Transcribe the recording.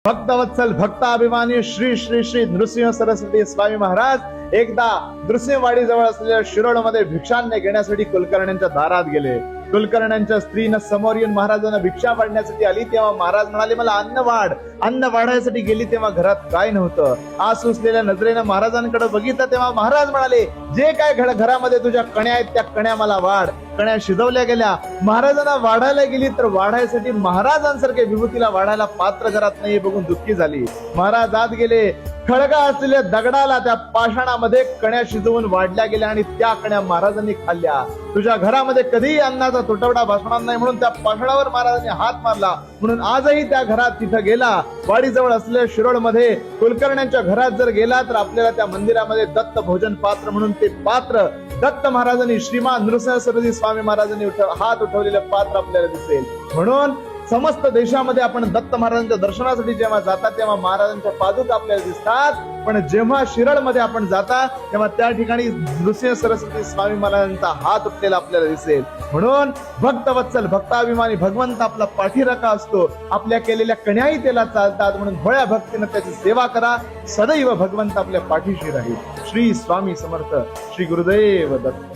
भक्तवत्सल भक्ताभिमानी श्री श्री श्री नृसिंह सरस्वती स्वामी महाराज एकदा नृसिंहवाडी जवळ असलेल्या शिरोडमध्ये भिक्षान्य घेण्यासाठी कुलकर्ण्यांच्या दारात गेले. कुलकर्ण्यांच्या स्त्रीनं समोर येऊन महाराजांना भिक्षा वाढण्यासाठी आली. तेव्हा महाराज म्हणाले, मला अन्न वाढ. अन्न वाढायसाठी गेली तेव्हा घरात काय नव्हतं. आस सुचलेल्या नजरेनं महाराजांकडे बघितलं तेव्हा महाराज म्हणाले, जे काय घरामध्ये तुझ्या कण्या आहेत त्या कण्या मला वाढ. कण्या शिजवल्या गेल्या. महाराजांना वाढायला गेली तर वाढायसाठी महाराजांसारखे विभूतीला वाढायला पात्र घरात नाही बघून दुःखी झाली. महाराज आत गेले. खळगा असलेल्या दगडाला त्या पाषाणामध्ये कण्या शिजवून वाढल्या गेल्या आणि त्या कण्या महाराजांनी खाल्ल्या. तुझ्या घरामध्ये कधीही अन्नाचा तुटवडा भासणार नाही म्हणून त्या पाषाणावर महाराजांनी हात मारला. म्हणून आजही त्या घरात तिथं गेला. वाडीजवळ असलेल्या शिरोडमध्ये कुलकर्ण्यांच्या घरात जर गेला तर आपल्याला त्या मंदिरामध्ये दत्त भोजन पात्र म्हणून ते पात्र दत्त महाराजांनी श्रीमान नृसिंह सरस्वती स्वामी महाराजांनी हात उठवलेलं पात्र आपल्याला दिसेल. म्हणून समस्त देशामध्ये आपण दत्त महाराजांच्या दर्शनासाठी जेव्हा जाता तेव्हा महाराजांच्या पादुका आपल्याला दिसतात. पण जेव्हा शिरडमध्ये आपण जाता तेव्हा त्या ठिकाणी नृसिंह सरस्वती स्वामी महाराजांचा हात उठलेला आपल्याला दिसेल. म्हणून भक्तवत्सल भक्ताभिमानी भगवंत आपला पाठीराखा असतो. आपल्या केलेल्या कण्याही त्याला चालतात. म्हणून भोळ्या भक्तीनं त्याची सेवा करा. सदैव भगवंत आपल्या पाठीशी राहील. श्री स्वामी समर्थ. श्री गुरुदेव दत्त.